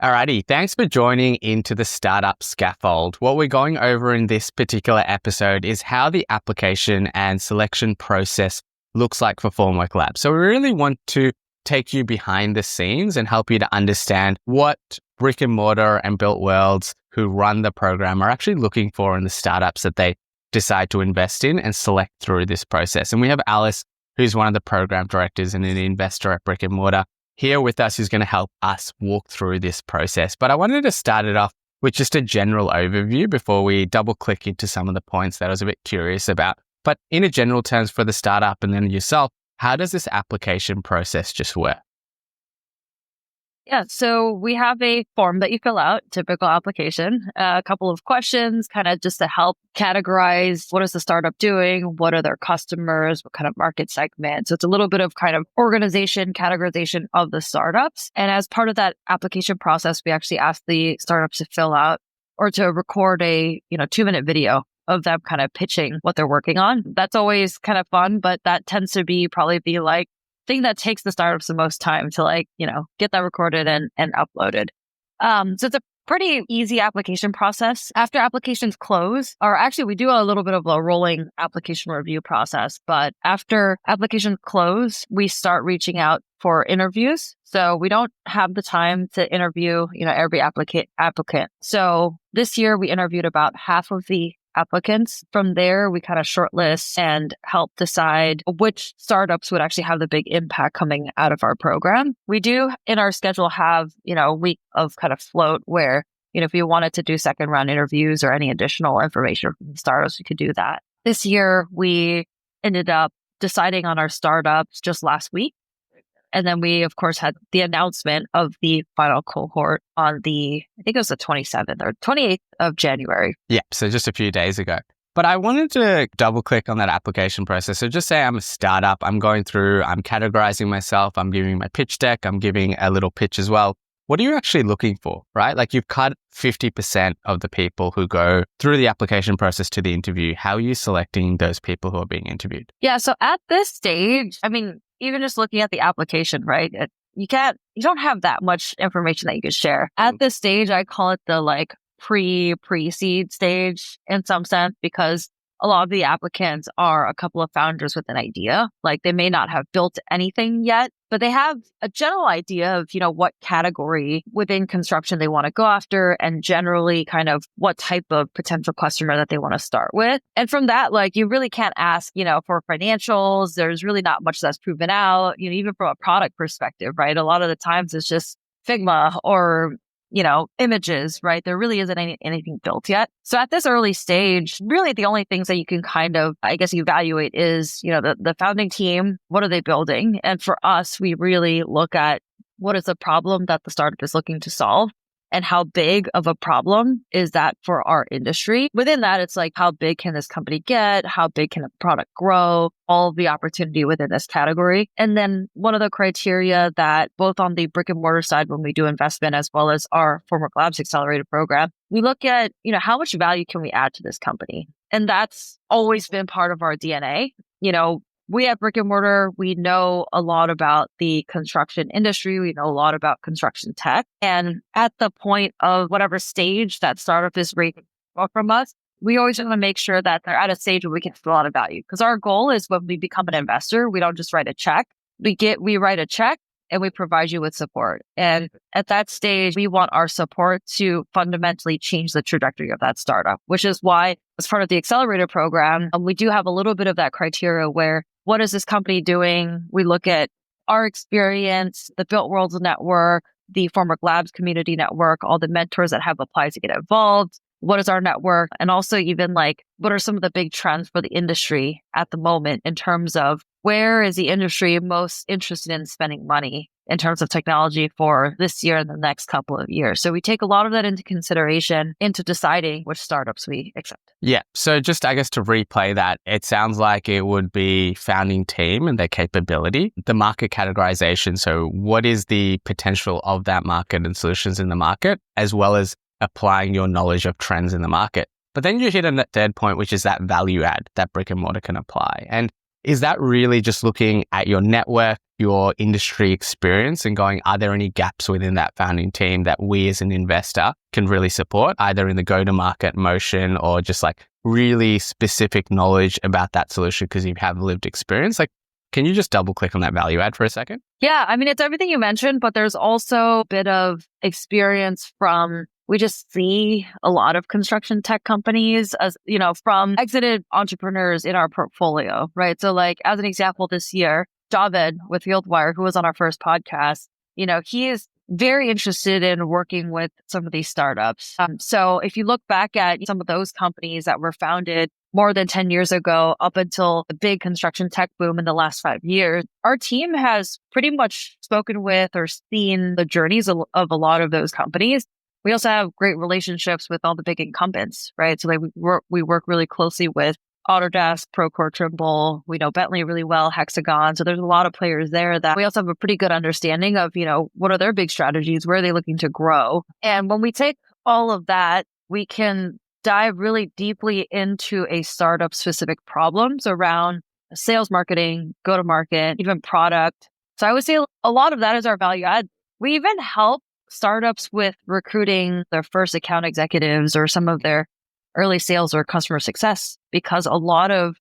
Alrighty, thanks for joining into the Startup Scaffold. What we're going over in this particular episode is how the application and selection process looks like for Formwork Labs. So we really want to take you behind the scenes and help you to understand what brick and mortar and built worlds who run the program are actually looking for in the startups that they decide to invest in and select through this process. And we have Alice, who's one of the program directors and an investor at Brick and Mortar, here with us, who's going to help us walk through this process. But I wanted to start it off with just a general overview before we double click into some of the points that I was a bit curious about. But in a general terms for the startup and then yourself, how does this application process just work? Yeah, so we have a form that you fill out, typical application, a couple of questions kind of just to help categorize what is the startup doing, what are their customers, what kind of market segment. So it's a little bit of kind of organization, categorization of the startups. And as part of that application process, we actually ask the startups to fill out or to record a 2-minute video of them kind of pitching what they're working on. That's always kind of fun, but that tends to be probably the thing that takes the startups the most time to get that recorded and uploaded. So it's a pretty easy application process. After applications close, or actually we do a little bit of a rolling application review process, but after applications close, we start reaching out for interviews. So we don't have the time to interview, every applicant. So this year we interviewed about half of the applicants. From there, we kind of shortlist and help decide which startups would actually have the big impact coming out of our program. We do in our schedule have, a week of kind of float where, if you wanted to do second round interviews or any additional information from the startups, we could do that. This year, we ended up deciding on our startups just last week. And then we, of course, had the announcement of the final cohort on I think it was the 27th or 28th of January. Yeah, so just a few days ago. But I wanted to double click on that application process. So just say I'm a startup, I'm going through, I'm categorizing myself, I'm giving my pitch deck, I'm giving a little pitch as well. What are you actually looking for, right? Like you've cut 50% of the people who go through the application process to the interview. How are you selecting those people who are being interviewed? Yeah, so at this stage, even just looking at the application, right? You don't have that much information that you could share. At this stage, I call it the pre-seed stage in some sense, because a lot of the applicants are a couple of founders with an idea. Like they may not have built anything yet, but they have a general idea of, what category within construction they want to go after and generally kind of what type of potential customer that they want to start with. And from that, you really can't ask, for financials. There's really not much that's proven out, even from a product perspective, right? A lot of the times it's just Figma or images, right? There really isn't anything built yet. So at this early stage, really the only things that you can kind of, evaluate is, the founding team, what are they building? And for us, we really look at what is the problem that the startup is looking to solve and how big of a problem is that for our industry. Within that, it's how big can this company get? How big can a product grow? All of the opportunity within this category. And then one of the criteria that both on the brick and mortar side, when we do investment, as well as our Formwork Labs Accelerator program, we look at, how much value can we add to this company? And that's always been part of our DNA. We at Brick and Mortar, we know a lot about the construction industry. We know a lot about construction tech. And at the point of whatever stage that startup is rated from us, we always want to make sure that they're at a stage where we can feel a lot of value. Because our goal is when we become an investor, we don't just write a check. We write a check and we provide you with support. And at that stage, we want our support to fundamentally change the trajectory of that startup, which is why as part of the Accelerator program, we do have a little bit of that criteria where what is this company doing? We look at our experience, the Built Worlds Network, the Formwork Labs community network, all the mentors that have applied to get involved. What is our network? And also even what are some of the big trends for the industry at the moment in terms of where is the industry most interested in spending money in terms of technology for this year and the next couple of years. So we take a lot of that into consideration into deciding which startups we accept. Yeah. So just, to replay that, it sounds like it would be founding team and their capability, the market categorization. So what is the potential of that market and solutions in the market, as well as applying your knowledge of trends in the market. But then you hit on that third point, which is that value add that Brick and Mortar can apply. And is that really just looking at your network, your industry experience, and going, are there any gaps within that founding team that we as an investor can really support, either in the go-to-market motion or just like really specific knowledge about that solution because you have lived experience? Like, can you just double click on that value add for a second? Yeah, I mean, it's everything you mentioned, but there's also a bit of experience from, we just see a lot of construction tech companies as, from exited entrepreneurs in our portfolio, right? So like, as an example, this year, Javed with Fieldwire, who was on our first podcast, he is very interested in working with some of these startups. So if you look back at some of those companies that were founded more than 10 years ago, up until the big construction tech boom in the last 5 years, our team has pretty much spoken with or seen the journeys of a lot of those companies. We also have great relationships with all the big incumbents, right? So we work really closely with Autodesk, Procore, Trimble. We know Bentley really well, Hexagon. So there's a lot of players there that we also have a pretty good understanding of, what are their big strategies? Where are they looking to grow? And when we take all of that, we can dive really deeply into a startup specific problems around sales, marketing, go to market, even product. So I would say a lot of that is our value add. We even help startups with recruiting their first account executives or some of their early sales or customer success, because a lot of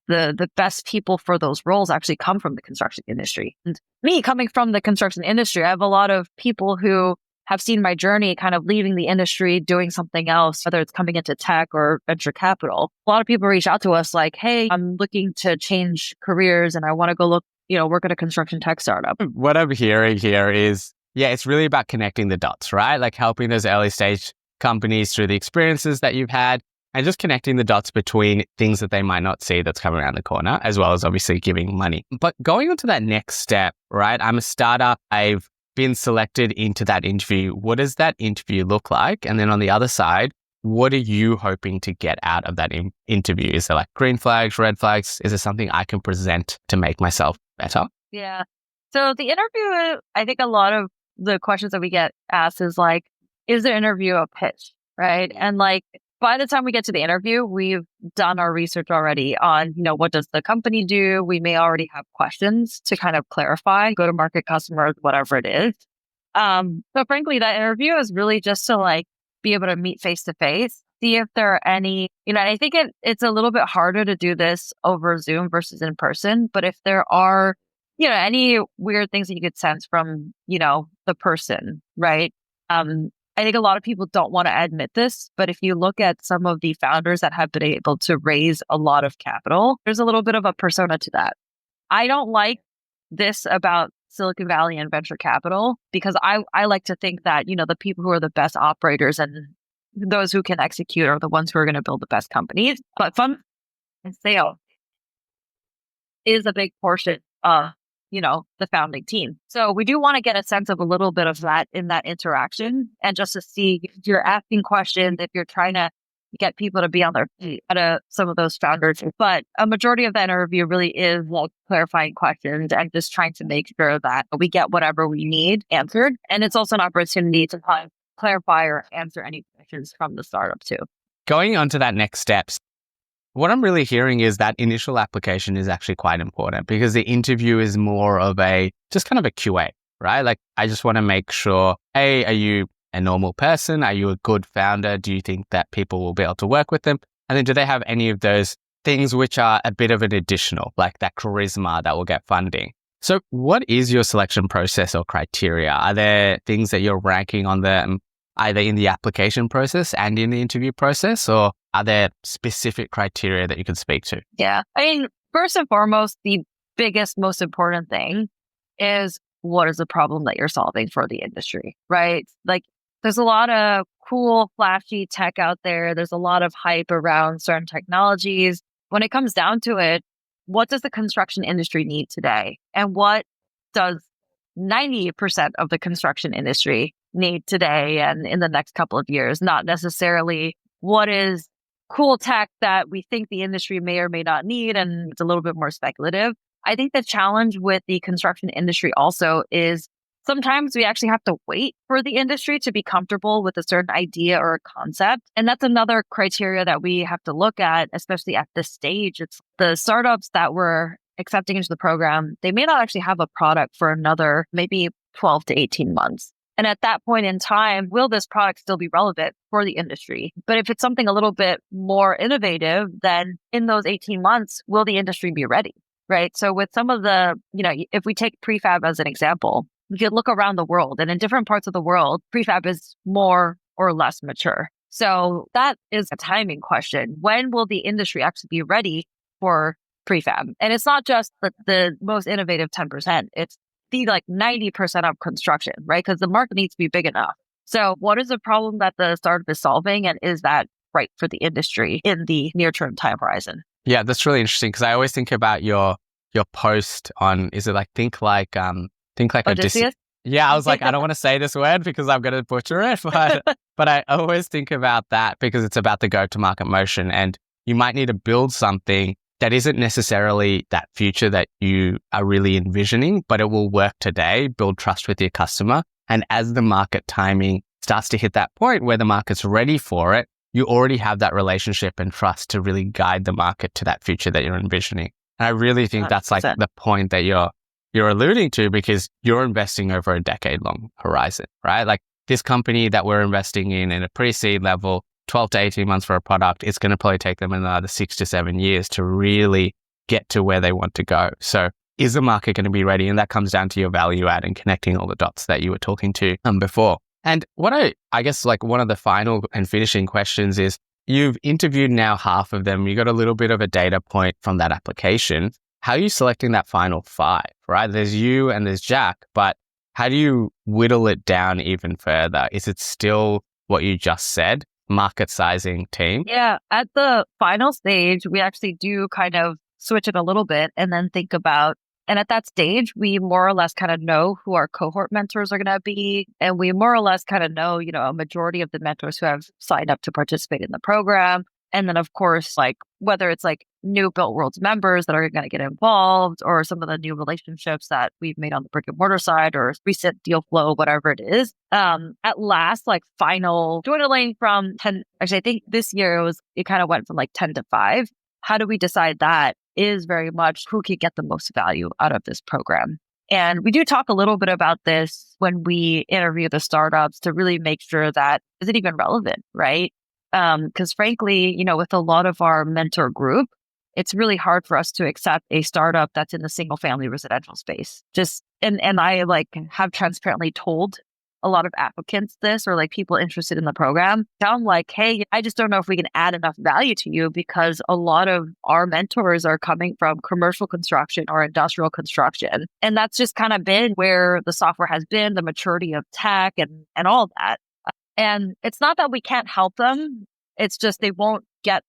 the best people for those roles actually come from the construction industry. And me coming from the construction industry, I have a lot of people who have seen my journey kind of leaving the industry, doing something else, whether it's coming into tech or venture capital. A lot of people reach out to us like, hey, I'm looking to change careers and I want to go work at a construction tech startup. What I'm hearing here is, it's really about connecting the dots, right? Like helping those early stage companies through the experiences that you've had and just connecting the dots between things that they might not see that's coming around the corner, as well as obviously giving money. But going on to that next step, right? I'm a startup. I've been selected into that interview. What does that interview look like? And then on the other side, what are you hoping to get out of that interview? Is there like green flags, red flags? Is there something I can present to make myself better? Yeah. So the interview, I think a lot of the questions that we get asked is like, is the interview a pitch? Right. And like, by the time we get to the interview, we've done our research already on, what does the company do? We may already have questions to kind of clarify, go to market customers, whatever it is. So frankly, that interview is really just to like be able to meet face to face, see if there are any, and I think it's a little bit harder to do this over Zoom versus in person. But if there are, any weird things that you could sense from, the person, right? I think a lot of people don't want to admit this, but if you look at some of the founders that have been able to raise a lot of capital, there's a little bit of a persona to that. I don't like this about Silicon Valley and venture capital because I like to think that, the people who are the best operators and those who can execute are the ones who are going to build the best companies. But fund and sales is a big portion of the founding team. So we do want to get a sense of a little bit of that in that interaction and just to see if you're asking questions, if you're trying to get people to be on their feet at some of those founders. But a majority of that interview really is like clarifying questions and just trying to make sure that we get whatever we need answered. And it's also an opportunity to clarify or answer any questions from the startup too. Going on to that next steps, what I'm really hearing is that initial application is actually quite important because the interview is more of just kind of a QA, right? Like I just want to make sure, hey, are you a normal person? Are you a good founder? Do you think that people will be able to work with them? And then do they have any of those things which are a bit of an additional, like that charisma that will get funding? So what is your selection process or criteria? Are there things that you're ranking on them either in the application process and in the interview process, or are there specific criteria that you can speak to? Yeah. I mean, first and foremost, the biggest, most important thing is what is the problem that you're solving for the industry, right? Like there's a lot of cool, flashy tech out there. There's a lot of hype around certain technologies. When it comes down to it, what does the construction industry need today? And what does 90% of the construction industry need today and in the next couple of years? Not necessarily what is cool tech that we think the industry may or may not need, and it's a little bit more speculative. I think the challenge with the construction industry also is sometimes we actually have to wait for the industry to be comfortable with a certain idea or a concept. And that's another criteria that we have to look at, especially at this stage. It's the startups that we're accepting into the program, they may not actually have a product for another maybe 12 to 18 months. And at that point in time, will this product still be relevant for the industry? But if it's something a little bit more innovative, then in those 18 months, will the industry be ready? Right. So with some of the, if we take prefab as an example, you could look around the world, and in different parts of the world, prefab is more or less mature. So that is a timing question. When will the industry actually be ready for prefab? And it's not just the most innovative 10%. It's the 90% of construction, right? Because the market needs to be big enough. So what is the problem that the startup is solving? And is that right for the industry in the near-term time horizon? Yeah, that's really interesting, because I always think about your post on, is it think like Odysseus? Yeah, I was like, I don't want to say this word because I'm going to butcher it, but I always think about that because it's about the go-to-market motion, and you might need to build something that isn't necessarily that future that you are really envisioning, but it will work today, build trust with your customer. And as the market timing starts to hit that point where the market's ready for it, you already have that relationship and trust to really guide the market to that future that you're envisioning. And I really think 100%. that's the point that you're alluding to, because you're investing over a decade-long horizon, right? This company that we're investing in a pre-seed level, 12 to 18 months for a product, it's going to probably take them another 6 to 7 years to really get to where they want to go. So is the market going to be ready? And that comes down to your value add and connecting all the dots that you were talking to before. And what I guess one of the final and finishing questions is, you've interviewed now half of them. You got a little bit of a data point from that application. How are you selecting that final 5, right? There's you and there's Jack, but how do you whittle it down even further? Is it still what you just said, market sizing team? Yeah. At the final stage, we actually do kind of switch it a little bit and then think about, and at that stage, we more or less kind of know who our cohort mentors are going to be. And we more or less kind of know, a majority of the mentors who have signed up to participate in the program. And then, of course, whether it's new Built Worlds members that are going to get involved, or some of the new relationships that we've made on the brick and mortar side, or recent deal flow, whatever it is. At last, final dwindling from 10, actually, I think this year it kind of went from 10 to 5. How do we decide that is very much who can get the most value out of this program. And we do talk a little bit about this when we interview the startups to really make sure that, is it even relevant, right? Because frankly, with a lot of our mentor group, it's really hard for us to accept a startup that's in the single family residential space. And I have transparently told a lot of applicants this, or people interested in the program. I'm like, hey, I just don't know if we can add enough value to you, because a lot of our mentors are coming from commercial construction or industrial construction. And that's just kind of been where the software has been, the maturity of tech and all that. And it's not that we can't help them. It's just they won't get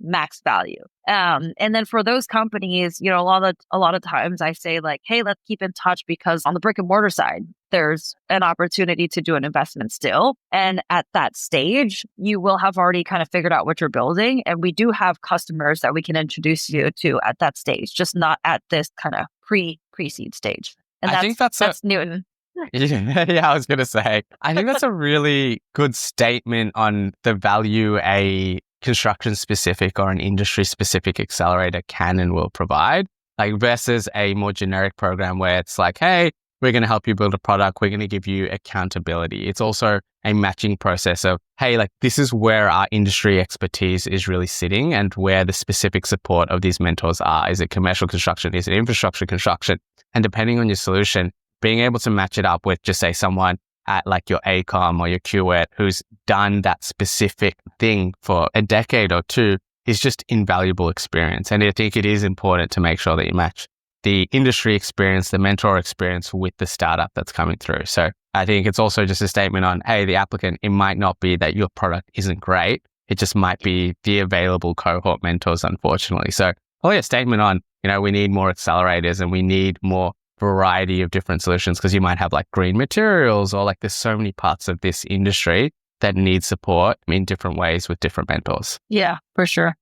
max value. And then for those companies, a lot of times I say hey, let's keep in touch, because on the brick and mortar side, there's an opportunity to do an investment still. And at that stage, you will have already kind of figured out what you're building. And we do have customers that we can introduce you to at that stage, just not at this kind of pre-seed stage. And I think that's Newton. Yeah, I was going to say, I think that's a really good statement on the value a construction specific or an industry specific accelerator can and will provide, versus a more generic program where it's hey, we're going to help you build a product. We're going to give you accountability. It's also a matching process of, hey, this is where our industry expertise is really sitting and where the specific support of these mentors are. Is it commercial construction? Is it infrastructure construction? And depending on your solution, being able to match it up with just say someone at your ACOM or your QET who's done that specific thing for a decade or two is just invaluable experience. And I think it is important to make sure that you match the industry experience, the mentor experience with the startup that's coming through. So I think it's also just a statement on, hey, the applicant, it might not be that your product isn't great. It just might be the available cohort mentors, unfortunately. So probably a statement on, we need more accelerators and we need more variety of different solutions, because you might have green materials or there's so many parts of this industry that need support in different ways with different mentors. Yeah, for sure.